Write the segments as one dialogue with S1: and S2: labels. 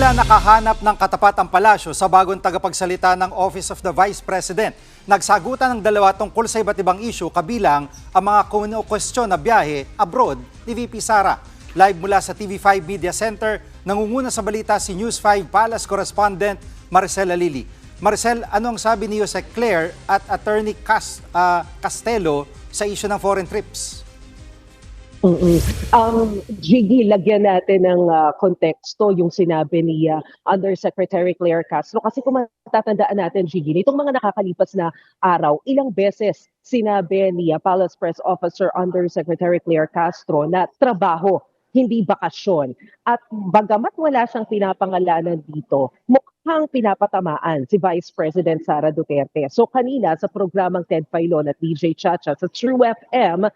S1: Tila nakahanap ng katapat ang palasyo sa bagong tagapagsalita ng Office of the Vice President. Nagsagutan ng dalawa tungkol sa iba't ibang issue kabilang ang mga kwestiyon na biyahe abroad ni VP Sara. Live mula sa TV5 Media Center, nangunguna sa balita si News 5 Palace Correspondent Maricel Alili. Maricel, ano ang sabi ni Jose Claire at Attorney Castelo sa issue ng foreign trips?
S2: Gigi, lagyan natin ng konteksto yung sinabi ni Undersecretary Claire Castro. Kasi kung matatandaan natin, Gigi, nitong mga nakakalipas na araw, ilang beses sinabi ni Palace Press Officer Undersecretary Claire Castro na trabaho, hindi bakasyon. At bagamat wala siyang pinapangalanan dito, mukhang pinapatamaan si Vice President Sara Duterte. So kanina sa programang Ted Filon at DJ Chacha sa True FM,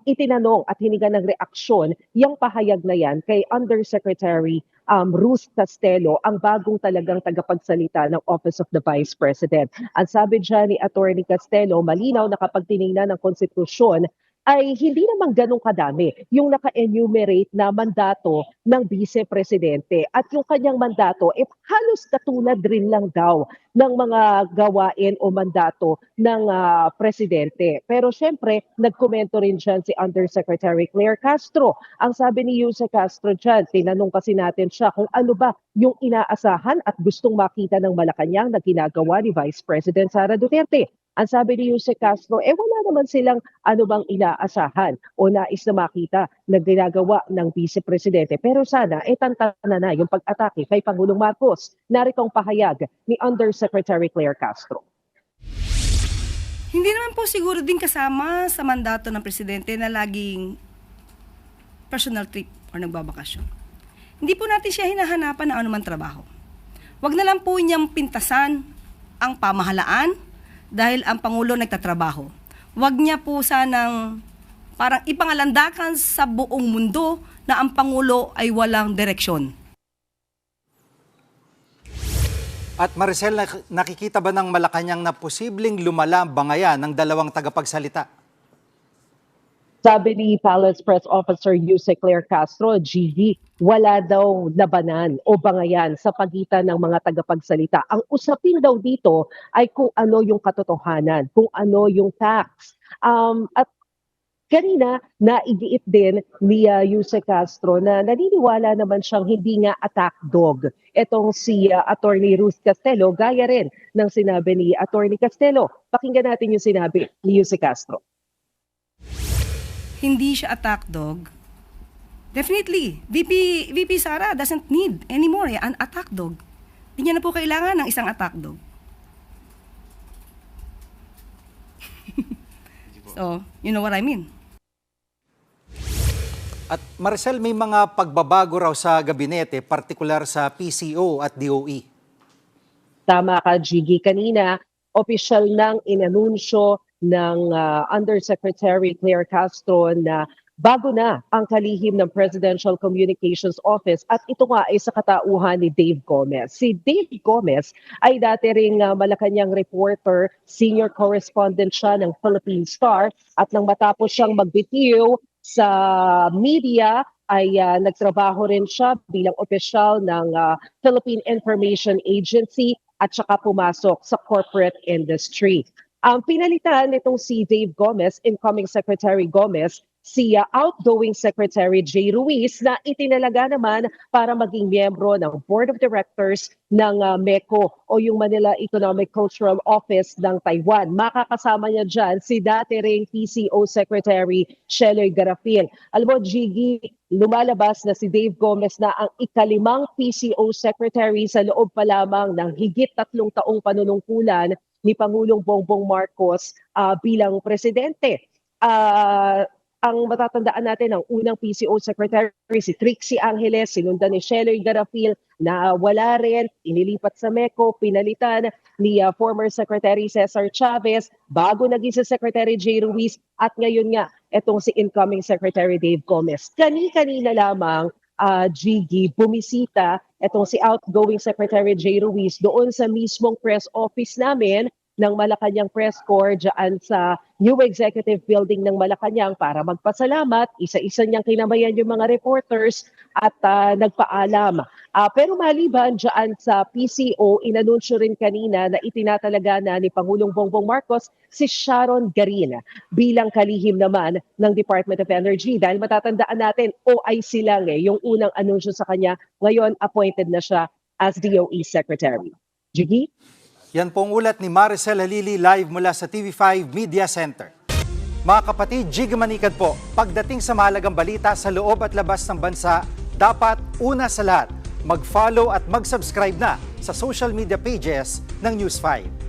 S2: itinanong at hiningan ng reaksyon yung pahayag na yan kay Undersecretary Ruth Castelo, ang bagong talagang tagapagsalita ng Office of the Vice President. Ang sabi dyan ni Attorney Castelo, malinaw na kapag tinignan ng konstitusyon, ay hindi naman ganun kadami yung naka-enumerate na mandato ng vice-presidente at yung kanyang mandato halos katulad rin lang daw ng mga gawain o mandato ng presidente. Pero syempre, nagkomento rin dyan si Undersecretary Claire Castro. Ang sabi ni Jose Castro dyan, tinanong kasi natin siya kung ano ba yung inaasahan at gustong makita ng Malacanang na ginagawa ni Vice President Sara Duterte. Ang sabi ni Jose Castro, wala naman silang ano bang inaasahan o nais na makita na ginagawa ng Vice Presidente. Pero sana, tantana na yung pag-atake kay Pangulong Marcos. Narito ang pahayag ni Undersecretary Claire Castro.
S3: Hindi naman po siguro din kasama sa mandato ng Presidente na laging personal trip o nagbabakasyon. Hindi po natin siya hinahanapan ng anumang trabaho. Wag na lang po niyang pintasan ang pamahalaan dahil ang Pangulo nagtatrabaho. Huwag niya po sanang parang ipangalandakan sa buong mundo na ang Pangulo ay walang direksyon.
S1: At Maricel, nakikita ba ng Malacanang na posibleng lumala ang bangayan ng dalawang tagapagsalita?
S2: Sabi ni Palace Press Officer Jose Claire Castro, Gigi, wala daw labanan o bangayan sa pagitan ng mga tagapagsalita. Ang usapin daw dito ay kung ano yung katotohanan, kung ano yung facts. At kanina, naigiit din ni Jose Castro na naniniwala naman siyang hindi nga attack dog. Etong si Attorney Ruth Castelo, gaya rin ng sinabi ni Attorney Castelo. Pakinggan natin yung sinabi ni Jose Castro.
S3: Hindi siya attack dog. Definitely, VP Sara doesn't need anymore an attack dog. Hindi niya na po kailangan ng isang attack dog. So, you know what I mean.
S1: At Maricel, may mga pagbabago raw sa gabinete, partikular sa PCO at DOE.
S2: Tama ka, Gigi. Kanina, opisyal nang inanunsyo ng Undersecretary Claire Castro na bago na ang kalihim ng Presidential Communications Office at ito nga ay sa katauhan ni Dave Gomez. Si Dave Gomez ay dati ring Malacanang reporter, senior correspondent siya ng Philippine Star at nang matapos siyang magbitiw sa media ay nagtrabaho rin siya bilang opisyal ng Philippine Information Agency at saka pumasok sa corporate industry. Ang pinalitan nitong si Dave Gomez, incoming Secretary Gomez, si outgoing Secretary Jay Ruiz na itinalaga naman para maging miyembro ng Board of Directors ng MECO o yung Manila Economic Cultural Office ng Taiwan. Makakasama niya dyan si dati ring PCO Secretary Sheloy Garafil. Alam mo, Gigi, lumalabas na si Dave Gomez na ang ikalimang PCO Secretary sa loob pa lamang ng higit 3 taong panunungkulan ni Pangulong Bongbong Marcos bilang presidente. Ang matatandaan natin, ang unang PCO Secretary, si Trixie Angeles, sinundan ni Sheloy Garafil, na wala rin, inilipat sa MECO, pinalitan ni former Secretary Cesar Chavez, bago naging si Secretary Jay Ruiz, at ngayon nga, itong si incoming Secretary Dave Gomez. Kani-kanina lamang, Gigi, bumisita itong si outgoing Secretary Jay Ruiz doon sa mismong press office namin ng Malacanang Press Corps dyan sa new executive building ng Malacanang para magpasalamat. Isa-isa niyang kinamayan yung mga reporters at nagpaalam. Pero maliban dyan sa PCO, inanunsyo rin kanina na itinatalaga na ni Pangulong Bongbong Marcos si Sharon Garin bilang kalihim naman ng Department of Energy. Dahil matatandaan natin, OIC lang yung unang anunsyo sa kanya. Ngayon, appointed na siya as DOE Secretary. Jiggy?
S1: Yan pong ulat ni Maricel Halili live mula sa TV5 Media Center. Mga kapatid, Jig Manikad po, pagdating sa mahalagang balita sa loob at labas ng bansa, dapat una sa lahat, mag-follow at mag-subscribe na sa social media pages ng News 5.